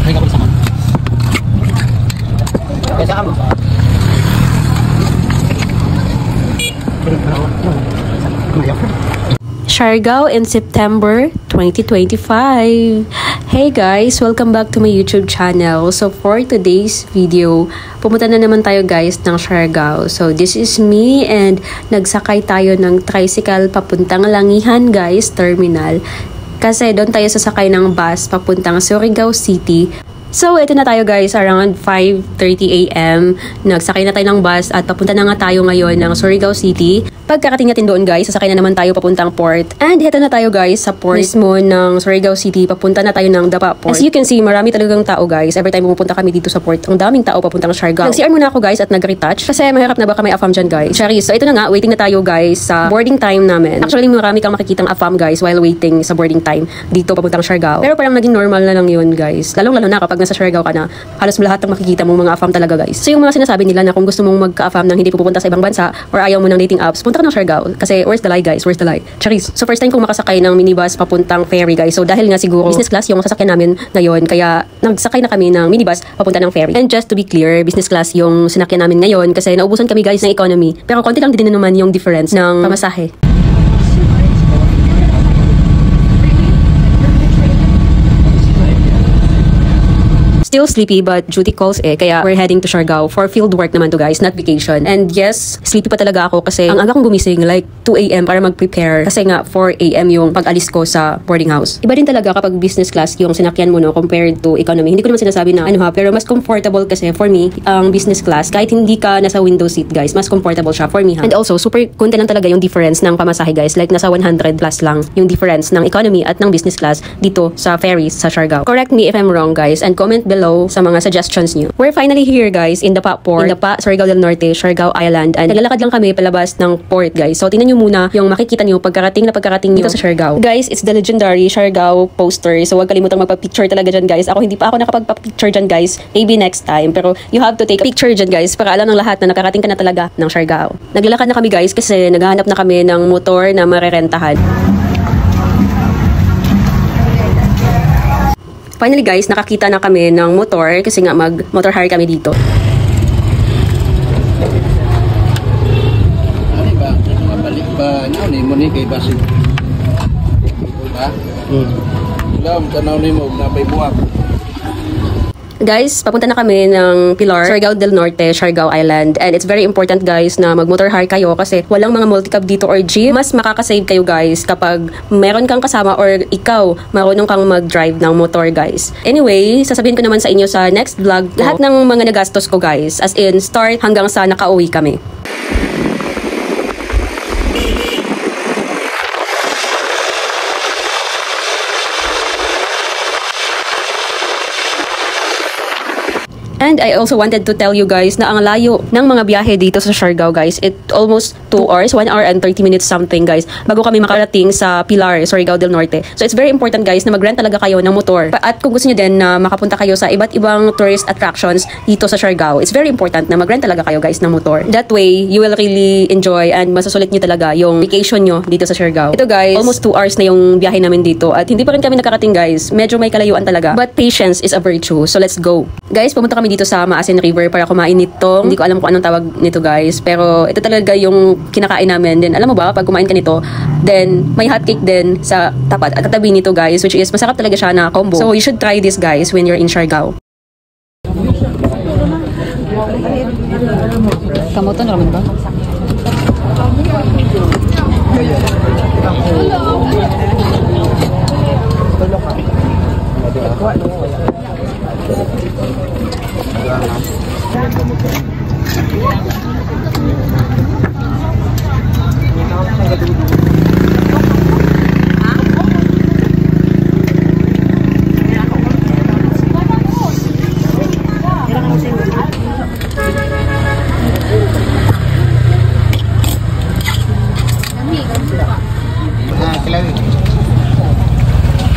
Mereka bersama. Biasa kamu. Siargao in September 2025. Hey guys, welcome back to my YouTube channel. So for today's video, pumunta na naman tayo guys ng Siargao. So this is me and nagsakay tayo ng tricycle papuntang Langihan guys, terminal. Kasi doon tayo sasakay ng bus papuntang Surigao City. So, ito na tayo guys, around 5:30 AM. Nagsakay na tayo ng bus at papunta na nga tayo ngayon ng Surigao City. Pagkarating natin doon guys, sasakay na naman tayo papuntang port. And ito na tayo guys sa port mismo ng Surigao City. Papunta na tayo ng Dapa Port. As you can see, marami talagang tao guys. Every time pupunta kami dito sa port, ang daming tao papuntang Siargao. Nag-CR muna ako guys at nag-retouch. Kasi mahirap na baka may AFAM dyan guys. Charis, so ito na nga, waiting na tayo guys sa boarding time namin. Actually, marami kang makikitang AFAM guys while waiting sa boarding time dito papuntang Siargao. Pero parang naging normal na lang yun guys. Lalong-lalo na kapag nasa Siargao ka na, halos lahat ng makikita mong mga AFAM talaga guys. So yung mga sinasabi nila na kung gusto mong magka-AFAM nang hindi pupunta sa ibang bansa or ayaw mo ng dating apps, punta ka ng Siargao. Kasi where's the lie guys? Where's the lie? Charis. So first time kong makasakay ng minibus papuntang ferry guys. So dahil nga siguro business class yung sasakyan namin ngayon, kaya nagsakay na kami ng minibus papunta ng ferry. And just to be clear, business class yung sinakyan namin ngayon kasi naubusan kami guys ng economy. Pero konti lang din naman yung difference ng pamasahe. Still sleepy but duty calls kaya we're heading to Siargao for field work naman to guys, not vacation. And yes, sleepy pa talaga ako kasi ang aga kong gumising like 2 AM para mag-prepare kasi nga 4 AM yung pag-alis ko sa boarding house. Iba din talaga kapag business class yung sinakyan mo no compared to economy. Hindi ko naman sinasabi na ano ha, pero mas comfortable kasi for me ang business class kahit hindi ka nasa window seat guys, mas comfortable siya for me ha. And also super konti lang talaga yung difference ng pamasahe guys, like nasa 100 plus lang yung difference ng economy at ng business class dito sa ferries sa Siargao. Correct me if I'm wrong guys and comment below sa mga suggestions nyo. We're finally here guys in Dapa Port, in Dapa, Surigao del Norte, Siargao Island, and naglalakad lang kami palabas ng port guys. So tingnan nyo muna yung makikita nyo pagkarating nyo dito sa Siargao. Guys, it's the legendary Siargao poster. So huwag kalimutang magpa-picture talaga dyan guys. Hindi pa ako nakapag-picture dyan guys. Maybe next time. Pero you have to take a picture dyan guys para alam ng lahat na nakarating ka na talaga ng Siargao. Naglalakad na kami guys kasi naghahanap na kami ng motor na marerentahan. Finally guys, nakakita na kami ng motor kasi nga mag-motor hire kami dito. Ano ba? Mabalik ba? Ano ni mo ni kay Basit? Ba? Alam ka na ni mo na may buwak. Guys, papunta na kami ng Pilar, Surigao del Norte, Siargao Island. And it's very important guys na mag-motor hire kayo kasi walang mga multi-cab dito or jeep. Mas makakasave kayo guys kapag meron kang kasama or ikaw marunong kang mag-drive ng motor guys. Anyway, sasabihin ko naman sa inyo sa next vlog lahat ng mga nagastos ko guys. As in, start hanggang sa nakauwi kami. And I also wanted to tell you guys na ang layo ng mga biyahe dito sa Siargao guys. It almost 2 hours, 1 hour and 30 minutes something guys bago kami makarating sa Pilar, Surigao del Norte. So it's very important guys na mag-rent talaga kayo ng motor. At kung gusto niyo din na makapunta kayo sa iba't ibang tourist attractions dito sa Siargao, it's very important na mag-rent talaga kayo guys ng motor. That way, you will really enjoy and masasulit niyo talaga yung vacation niyo dito sa Siargao. Ito guys, almost 2 hours na yung biyahe namin dito at hindi pa rin kami nakarating guys. Medyo may kalayuan talaga. But patience is a virtue. So let's go. Guys, pumunta kami dito sa Maasin River para kumain nito. Hindi ko alam kung anong tawag nito guys, pero ito talaga yung kinakain namin. Then alam mo ba, pag kumain ka nito, then may hotcake din sa tapat at katabi nito guys, which is masarap talaga siya na combo. So you should try this guys when you're in Siargao. Kamutan ramen ba?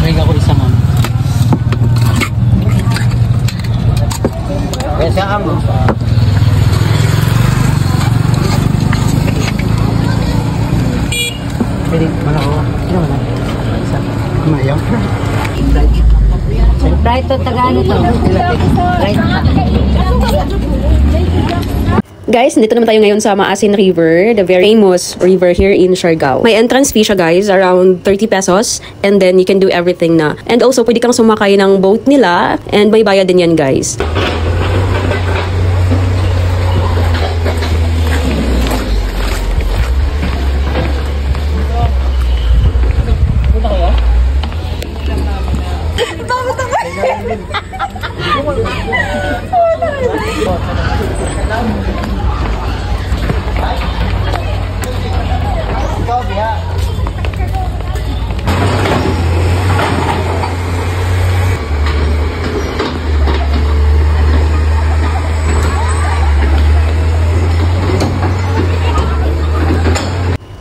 Mereka ko isa man. Biasa kamu. Jadi mana ko? Sino mana? Isa. Mayo. Siyempre. Right to Tagano to. Right. Guys, nandito naman tayo ngayon sa Maasin River, the very famous river here in Siargao. May entrance fee siya guys, around 30 pesos. And then you can do everything na. And also, pwede kang sumakay ng boat nila. And may bayad din yan guys.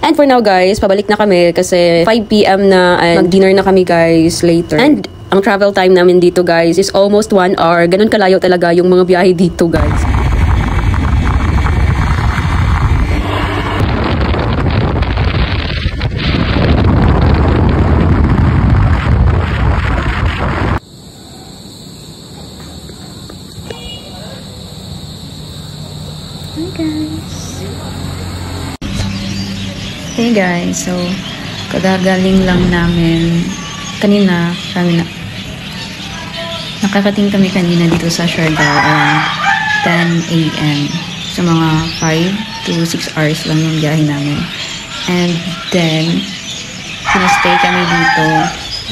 And for now guys, pabalik na kami kasi 5 PM na and mag-dinner na kami guys later. And ang travel time namin dito guys is almost 1 hour. Ganun kalayo talaga yung mga biyahe dito guys. Hey guys, so kadagaling lang namin kanina, nakakating kami kanina dito sa Siargao around 10 AM. So mga 5 to 6 hours lang yung biyahe namin. And then, pinastay kami dito.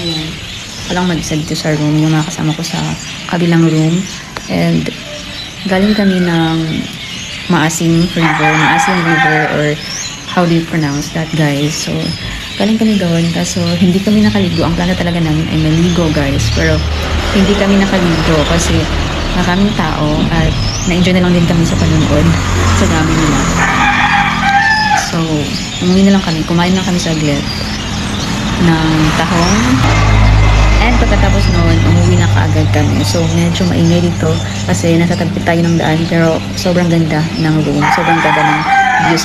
Ayan. Walang mag-isa dito sa room. Yung mga kasama ko sa kabilang room. And galing kami ng Maasin River or how do you pronounce that guys? So, galing kami doon kaso hindi kami nakaligo. Ang plano talaga namin ay maligo guys. Pero hindi kami nakaligo kasi maraming tao at na-enjoy na lang din kami sa panonood sa dami nila. So, umuwi na lang kami. Kumain lang kami saglit ng tahong. And pagkatapos noon, umuwi na kaagad kami. So, medyo maingay dito kasi nasa tabi tayo ng daan. Pero sobrang ganda ng room. Sobrang ganda ng view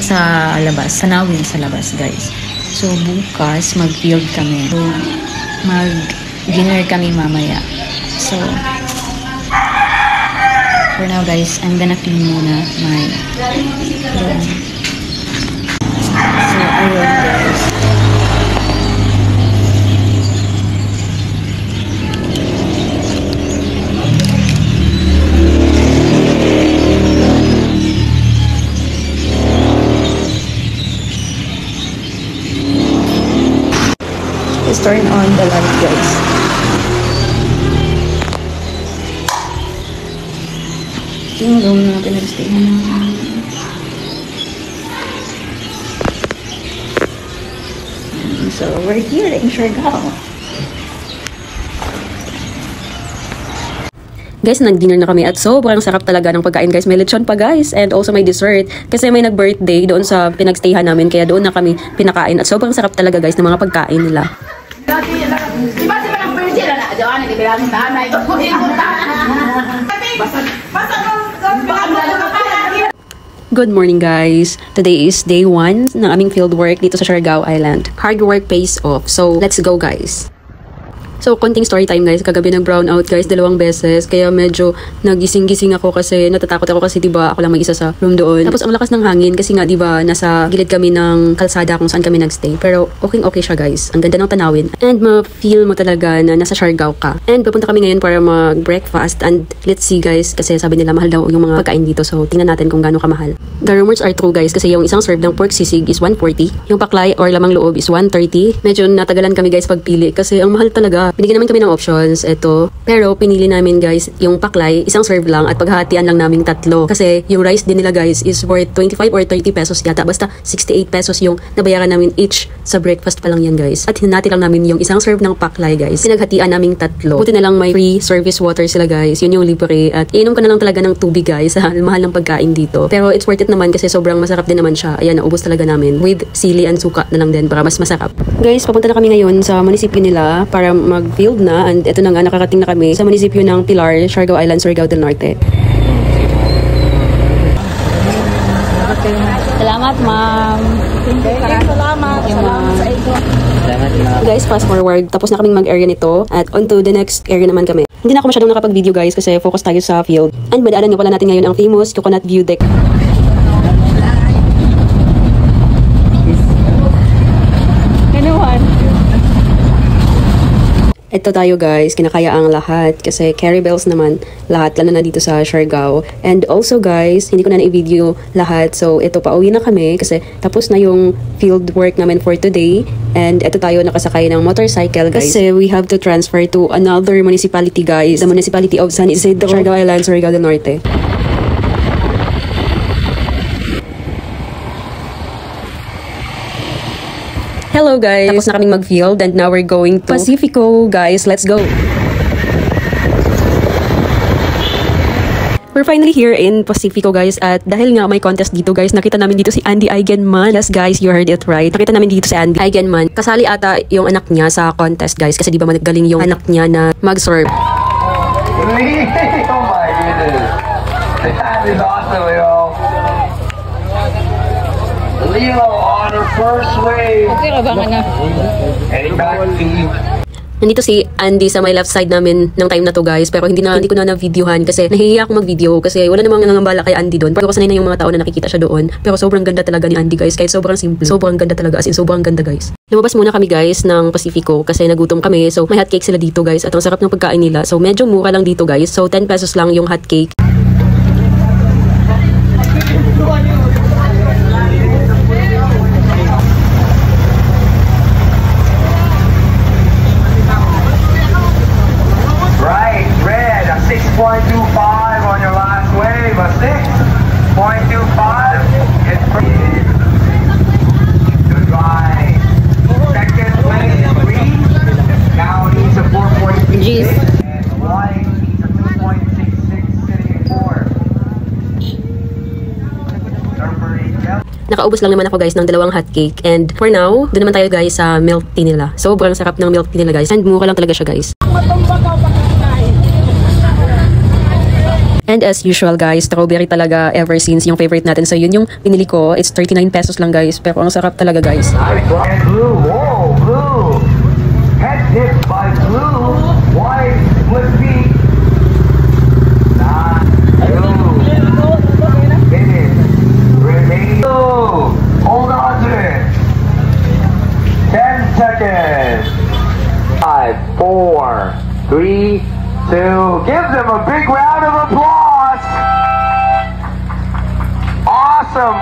sa labas. Tanawin sa labas, guys. So, bukas, mag-field kami. So, mag-dinner kami mamaya. So, for now, guys, I'm gonna clean muna my room. So, ayun, guys. Let's turn on the light, guys. Yung room na pinag-stayan namin. So, we're here in Siargao. Guys, nag-dinner na kami at sobrang sarap talaga ng pagkain guys. May lechon pa guys and also may dessert. Kasi may nag-birthday doon sa pinag-stayhan namin kaya doon na kami pinakain. At sobrang sarap talaga guys ng mga pagkain nila. Good morning guys! Today is day 1 ng aming fieldwork dito sa Siargao Island. Hard work pays off. So, let's go guys! So, konting story time guys. Kagabi nag-brown out guys 2 beses. Kaya medyo nagising-gising ako kasi natatakot ako kasi diba ako lang mag-isa sa room doon. Tapos ang lakas ng hangin kasi nga diba nasa gilid kami ng kalsada kung saan kami nagstay. Pero okay siya guys. Ang ganda ng tanawin. And ma-feel mo talaga na nasa Siargao ka. And pupunta kami ngayon para mag-breakfast. And let's see guys kasi sabi nila mahal daw yung mga pagkain dito. So, tingnan natin kung gaano kamahal. The rumors are true guys kasi yung isang serve ng pork sisig is 140. Yung paklay or lamang loob is 130. Medyo natagalan kami guys pagpili kasi ang mahal talaga. Binigyan naman kami ng options, ito. Pero pinili namin guys, yung paklay, isang serve lang at paghahatian lang namin 3. Kasi yung rice din nila guys is worth 25 or 30 pesos yata. Basta 68 pesos yung nabayaran namin each sa breakfast pa lang yan guys. At hinati lang namin yung isang serve ng paklay guys. Pinaghatian namin 3. Buti na lang may free service water sila guys. Yun yung libre. At inom ka na lang talaga ng tubig guys. Mahal ng pagkain dito. Pero it's worth it naman kasi sobrang masarap din naman siya. Ayan, naubos talaga namin. With sili and suka na lang din para mas masarap. Guys, papunta na kami ngayon sa munisipyo nila para mag-field na. And ito na nga, nakakating na kami sa munisipyo ng Pilar, Siargao Island, Surigao del Norte. Salamat, ma'am. Salamat sa iyo. Guys, fast forward. Tapos na kaming mag-area nito. At on to the next area naman kami. Hindi na ako masyadong nakapag-video guys kasi focus tayo sa field. And madaanan nga pala natin ngayon ang famous Coconut View Deck. Ito tayo guys, kinakaya ang lahat kasi carry bells naman lahat lalo na dito sa Siargao. And also guys, hindi ko na i-video lahat. So ito pauwi na kami kasi tapos na yung field work namin for today. And ito tayo nakasakay ng motorcycle guys. Kasi we have to transfer to another municipality guys. The municipality of San Isidro, Siargao Island, Surigao del Norte. Hello guys! Tapos na kaming mag-field and now we're going to Pacifico guys. Let's go! We're finally here in Pacifico guys at dahil nga may contest dito guys, nakita namin dito si Andy Eigenman. Yes guys, you heard it right. Nakita namin dito si Andy Eigenman. Kasali ata yung anak niya sa contest guys kasi di ba magaling yung anak niya na mag-surf. Oh my goodness. That is awesome, yo. Leo on her first wave. Okay, rabangan na. Heading back to Nandito si Andy sa my left side namin ng time na to guys, pero hindi ko na na-videohan kasi nahihiya ako mag-video kasi wala namang nangambala kay Andy doon. Pero sanay na yung mga tao na nakikita siya doon. Pero sobrang ganda talaga ni Andy guys, kahit sobrang simple. Sobrang ganda talaga, as in sobrang ganda guys. Lumabas muna kami guys ng Pacifico kasi nagutom kami. So may hotcake sila dito guys at ang sarap ng pagkain nila. So medyo mura lang dito guys. So 10 pesos lang yung hotcake. right, red, a 6.25 on your last wave, a 6.25. It's pretty good ride. Second place, green. Now needs a 4.66. And white needs a 2.66, sitting in fourth. Number 8. Nakaubos lang naman ako guys ng dalawang hotcake. And for now, doon naman tayo guys sa milk tea nila. Sobrang sarap ng milk tea nila guys. And mura lang talaga siya guys. And as usual guys, strawberry talaga ever since yung favorite natin. So yun yung pinili ko. It's 39 pesos lang guys. Pero ang sarap talaga guys. And blue, whoa, blue. Head tipped by blue. White, split feet. Blue. Hit it. Remaining. Blue. Hold on to it. 10 seconds. 5, 4, 3, 2. Give them a big round of applause. Awesome.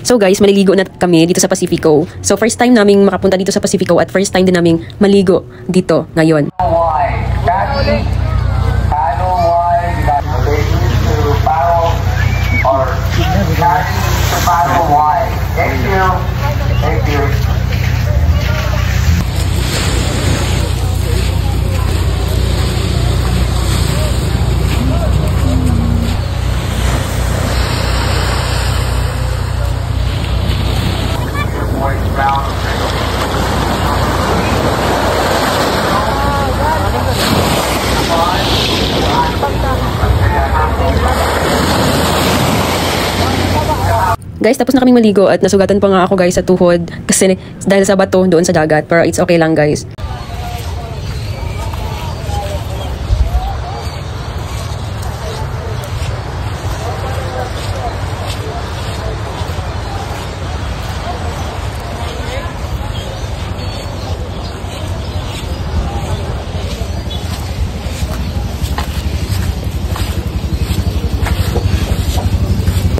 So guys, maliligo na kami dito sa Pacifico. So first time naming makapunta dito sa Pacifico at first time din naming maligo dito ngayon. Wide. Paddle wide. You got the ladies to paddle or caddies to paddle wide. Thank you. Thank you. Guys, tapos na kaming maligo at nasugatan pa nga ako guys sa tuhod kasi dahil sa bato doon sa dagat. Pero it's okay lang guys.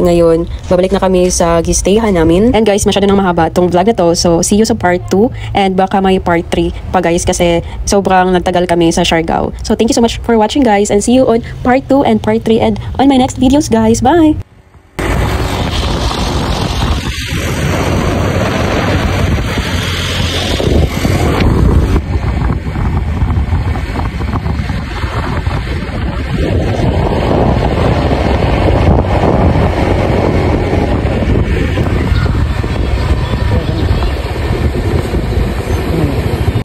Ngayon, babalik na kami sa gistayhan namin. And guys, masyado nang mahaba itong vlog na to. So, see you sa part 2. And baka may part 3 pa guys kasi sobrang nagtagal kami sa Siargao. So, thank you so much for watching guys. And see you on part 2 and part 3 and on my next videos guys. Bye!